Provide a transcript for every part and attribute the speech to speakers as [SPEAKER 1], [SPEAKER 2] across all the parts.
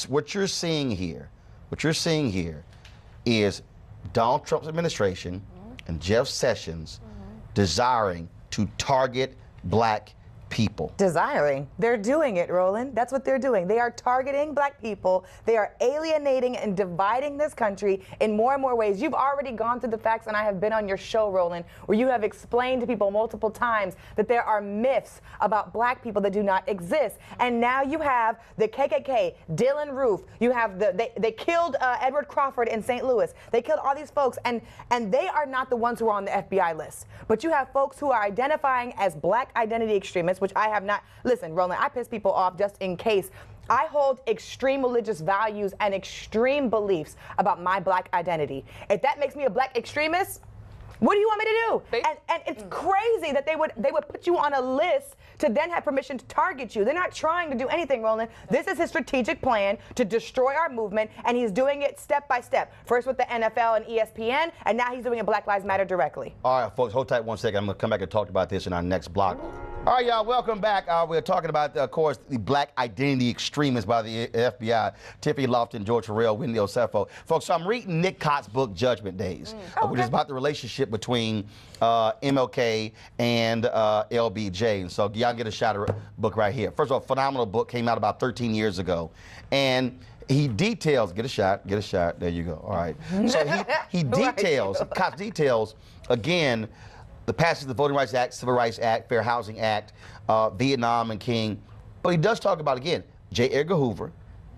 [SPEAKER 1] what you're seeing here is Donald Trump's administration and Jeff Sessions desiring to target black people.
[SPEAKER 2] Desiring. They're doing it, Roland. That's what they're doing. They are targeting black people. They are alienating and dividing this country in more and more ways. You've already gone through the facts, and I have been on your show, Roland, where you have explained to people multiple times that there are myths about black people that do not exist. And now you have the KKK, Dylan Roof. You have they killed Edward Crawford in St. Louis. They killed all these folks, and they are not the ones who are on the FBI list. But you have folks who are identifying as black identity extremists, which I have not. Listen, Roland, I piss people off just in case. I hold extreme religious values and extreme beliefs about my black identity. If that makes me a black extremist, what do you want me to do? And it's crazy that they would put you on a list to then have permission to target you. They're not trying to do anything, Roland. This is his strategic plan to destroy our movement, and he's doing it step by step. First with the NFL and ESPN, and now he's doing it Black Lives Matter directly.
[SPEAKER 1] All right, folks, hold tight 1 second. I'm going to come back and talk about this in our next block. All right, y'all, welcome back. We're talking about, of course, the black identity extremists by the FBI. Tiffany Lofton, George Farrell, Wendy Osefo. Folks, so I'm reading Nick Cott's book, Judgment Days, which is about the relationship between MLK and LBJ. And so y'all get a shot of the book right here. First of all, phenomenal book, came out about 13 years ago. And he details, get a shot, there you go, all right. So he details, Cott details, again, the passage of the Voting Rights Act, Civil Rights Act, Fair Housing Act, Vietnam and King. But he does talk about, again, J. Edgar Hoover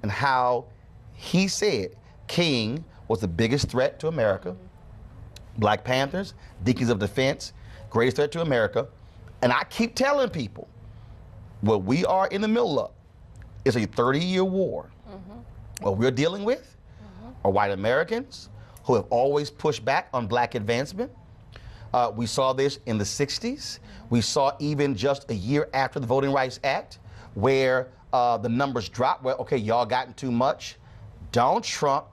[SPEAKER 1] and how he said King was the biggest threat to America. Black Panthers, Deacons of Defense, greatest threat to America. And I keep telling people, what we are in the middle of is a 30-year war. What we're dealing with are white Americans who have always pushed back on black advancement. We saw this in the 60s. We saw even just a year after the Voting Rights Act, where the numbers dropped, where, okay, y'all gotten too much. Donald Trump,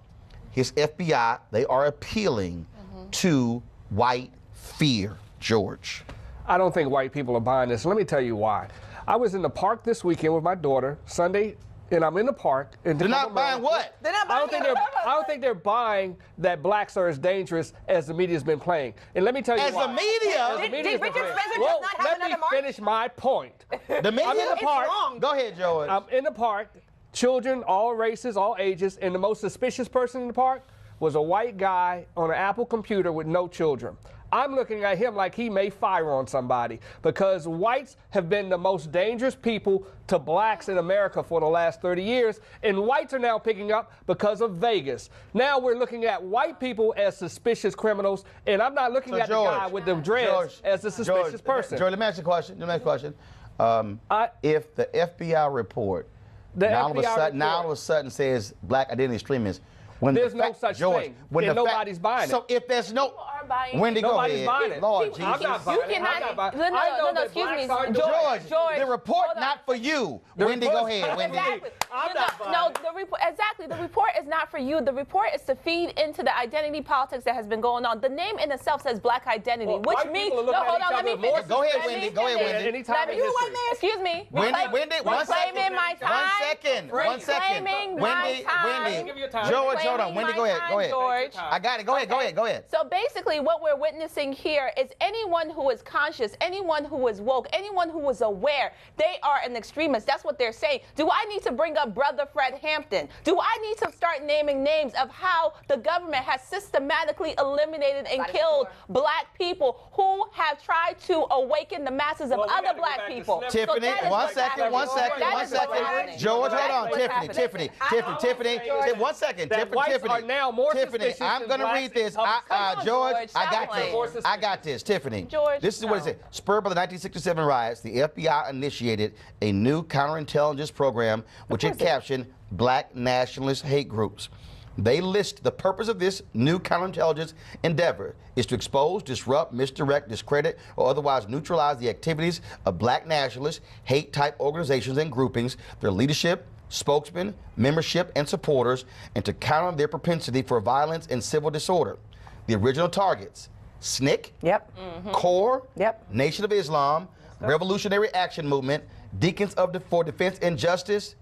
[SPEAKER 1] his FBI, they are appealing to white fear, George.
[SPEAKER 3] I don't think white people are buying this. Let me tell you why. I was in the park this weekend with my daughter, Sunday, and I'm in the park. And
[SPEAKER 1] they're not buying what?
[SPEAKER 2] They're not buying
[SPEAKER 3] I don't think they're buying that blacks are as dangerous as the media's been playing. And let me tell you why.
[SPEAKER 1] As the media?
[SPEAKER 2] Did Richard Spencer just not have another march?
[SPEAKER 3] Let me finish my point.
[SPEAKER 1] The media?
[SPEAKER 3] I'm in the park.
[SPEAKER 1] Go ahead, George.
[SPEAKER 3] I'm in the park, children, all races, all ages, and the most suspicious person in the park was a white guy on an Apple computer with no children. I'm looking at him like he may fire on somebody, because whites have been the most dangerous people to blacks in America for the last 30 years, and whites are now picking up because of Vegas. Now we're looking at white people as suspicious criminals, and I'm not looking at
[SPEAKER 1] George,
[SPEAKER 3] the guy with the dreads as a suspicious person.
[SPEAKER 1] George, let me ask you a question. If the FBI report now all of a sudden says black identity extremists,
[SPEAKER 3] there's no such thing, and nobody's buying it.
[SPEAKER 1] So if there's no, Wendy, go ahead.
[SPEAKER 3] Buying it.
[SPEAKER 1] Lord Jesus.
[SPEAKER 4] I'm not buying it. No, excuse me,
[SPEAKER 1] George, the report not for you. Wendy, go ahead, Wendy.
[SPEAKER 4] Exactly.
[SPEAKER 3] I'm not buying
[SPEAKER 4] no,
[SPEAKER 3] it.
[SPEAKER 4] the report is not for you. The report is to feed into the identity politics that has been going on. The name in itself says black identity, which means, hold on, let me finish.
[SPEAKER 1] Go ahead, Wendy. Go ahead, Wendy.
[SPEAKER 3] Anytime in history.
[SPEAKER 4] Excuse me.
[SPEAKER 1] Wendy, 1 second.
[SPEAKER 4] My time.
[SPEAKER 1] 1 second. Wendy. George, hold on. Wendy, go ahead.
[SPEAKER 4] George.
[SPEAKER 1] I got it. Go ahead.
[SPEAKER 4] So basically what we're witnessing here is anyone who is conscious, anyone who is woke, anyone who is aware, they are an extremist. That's what they're saying. Do I need to bring up Brother Fred Hampton? Do I need to start naming names of how the government has systematically eliminated and killed black people who have tried to awaken the masses of other black people?
[SPEAKER 1] Tiffany,
[SPEAKER 4] So
[SPEAKER 1] 1 second.
[SPEAKER 4] That is what's happening.
[SPEAKER 1] George, hold on.
[SPEAKER 4] That is what's
[SPEAKER 1] Tiffany. 1 second.
[SPEAKER 3] Whites are now more
[SPEAKER 1] Tiffany,
[SPEAKER 3] suspicious
[SPEAKER 1] I'm going to read this. George, I got this. Tiffany,
[SPEAKER 4] George,
[SPEAKER 1] this is what it said. Spurred by the 1967 riots, the FBI initiated a new counterintelligence program, which it captioned Black Nationalist Hate Groups. They list the purpose of this new counterintelligence endeavor is to expose, disrupt, misdirect, discredit, or otherwise neutralize the activities of black nationalist, hate-type organizations and groupings, their leadership, spokesmen, membership, and supporters, and to counter their propensity for violence and civil disorder. The original targets: SNCC, CORE, Nation of Islam, Revolutionary Action Movement, Deacons for Defense and Justice,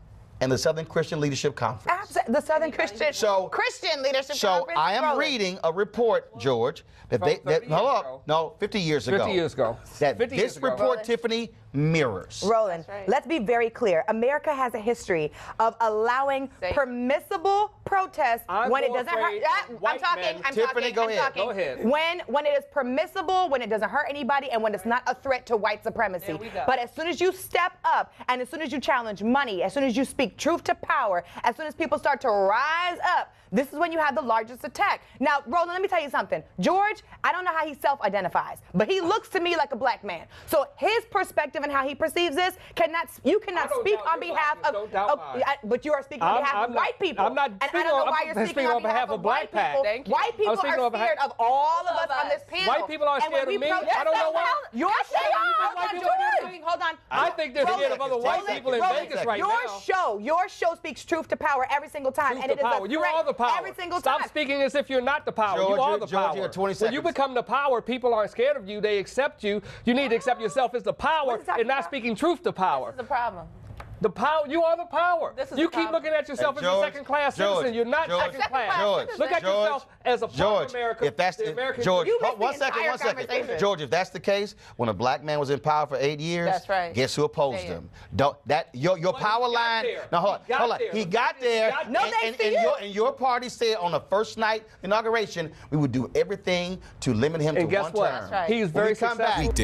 [SPEAKER 1] and the Southern Christian Leadership Conference.
[SPEAKER 2] The Southern Christian Leadership
[SPEAKER 1] So
[SPEAKER 2] Conference.
[SPEAKER 1] I am reading a report, George, that
[SPEAKER 3] From 30 years
[SPEAKER 1] hold
[SPEAKER 3] ago.
[SPEAKER 1] up, no, 50 years ago.
[SPEAKER 3] 50 years ago.
[SPEAKER 1] That
[SPEAKER 3] 50
[SPEAKER 1] this
[SPEAKER 3] years ago.
[SPEAKER 1] report, Tiffany, mirrors.
[SPEAKER 2] Roland,
[SPEAKER 4] right.
[SPEAKER 2] let's be very clear. America has a history of allowing permissible protests
[SPEAKER 3] I'm
[SPEAKER 2] when it
[SPEAKER 3] more
[SPEAKER 2] doesn't hurt.
[SPEAKER 3] afraid of white men.
[SPEAKER 1] Tiffany, go ahead.
[SPEAKER 3] Go ahead.
[SPEAKER 2] When it is permissible, when it doesn't hurt anybody, and when it's not a threat to white supremacy.
[SPEAKER 4] There we go.
[SPEAKER 2] But as soon as you step up, and as soon as you challenge money, as soon as you speak truth to power, as soon as people start to rise up, this is when you have the largest attack. Now, Roland, let me tell you something. George, I don't know how he self-identifies, but he looks to me like a black man. So his perspective and how he perceives this you cannot speak on behalf of. But you are speaking on behalf of white people.
[SPEAKER 3] I'm not
[SPEAKER 2] and I don't know why you're speaking on behalf of
[SPEAKER 3] Black
[SPEAKER 2] white people.
[SPEAKER 4] Thank you.
[SPEAKER 2] White people are scared of all of us on this panel.
[SPEAKER 3] White people are scared of me. I don't know why.
[SPEAKER 2] You're hold on.
[SPEAKER 3] I think they're scared of other white people in Vegas right now.
[SPEAKER 2] Your show speaks truth to power every single time,
[SPEAKER 3] Truth
[SPEAKER 2] and it
[SPEAKER 3] to
[SPEAKER 2] is
[SPEAKER 3] power.
[SPEAKER 2] a
[SPEAKER 3] You
[SPEAKER 2] threat
[SPEAKER 3] are the power.
[SPEAKER 2] every single
[SPEAKER 3] Stop
[SPEAKER 2] time.
[SPEAKER 3] speaking as if you're not the power.
[SPEAKER 1] George,
[SPEAKER 3] you are the
[SPEAKER 1] George,
[SPEAKER 3] power.
[SPEAKER 1] you have 20
[SPEAKER 3] When you
[SPEAKER 1] seconds.
[SPEAKER 3] become the power, people aren't scared of you. They accept you. You need to accept yourself as the power
[SPEAKER 2] What is that
[SPEAKER 3] and not
[SPEAKER 2] about?
[SPEAKER 3] speaking truth to power.
[SPEAKER 4] This is the problem.
[SPEAKER 3] The power, you are the power.
[SPEAKER 4] This is
[SPEAKER 3] You
[SPEAKER 4] the
[SPEAKER 3] keep
[SPEAKER 4] problem.
[SPEAKER 3] looking at yourself
[SPEAKER 1] Hey,
[SPEAKER 3] as
[SPEAKER 1] George,
[SPEAKER 3] a second-class
[SPEAKER 1] George,
[SPEAKER 3] citizen. You're not
[SPEAKER 1] George,
[SPEAKER 3] second class.
[SPEAKER 1] George,
[SPEAKER 3] Look at
[SPEAKER 1] George,
[SPEAKER 3] yourself as a part
[SPEAKER 1] George,
[SPEAKER 3] of America.
[SPEAKER 1] if that's
[SPEAKER 3] the American
[SPEAKER 1] George,
[SPEAKER 2] You missed
[SPEAKER 1] one
[SPEAKER 2] the
[SPEAKER 1] second,
[SPEAKER 2] entire
[SPEAKER 1] one second.
[SPEAKER 2] conversation.
[SPEAKER 1] George, if that's the case, when a black man was in power for 8 years,
[SPEAKER 4] That's right.
[SPEAKER 1] guess who opposed
[SPEAKER 4] Say it.
[SPEAKER 1] him? Don't that your
[SPEAKER 3] Well,
[SPEAKER 1] power
[SPEAKER 3] he got
[SPEAKER 1] line?
[SPEAKER 3] there.
[SPEAKER 1] No, hold
[SPEAKER 3] He got
[SPEAKER 1] on.
[SPEAKER 3] there.
[SPEAKER 1] He got there.
[SPEAKER 3] got
[SPEAKER 2] No,
[SPEAKER 3] there.
[SPEAKER 2] thanks to you.
[SPEAKER 1] And your party said on the first night inauguration, we would do everything to limit him
[SPEAKER 3] And
[SPEAKER 1] to
[SPEAKER 3] guess
[SPEAKER 1] one
[SPEAKER 3] what?
[SPEAKER 1] term.
[SPEAKER 4] That's right.
[SPEAKER 3] He's
[SPEAKER 1] When we
[SPEAKER 3] very
[SPEAKER 1] come
[SPEAKER 3] successful.
[SPEAKER 1] back,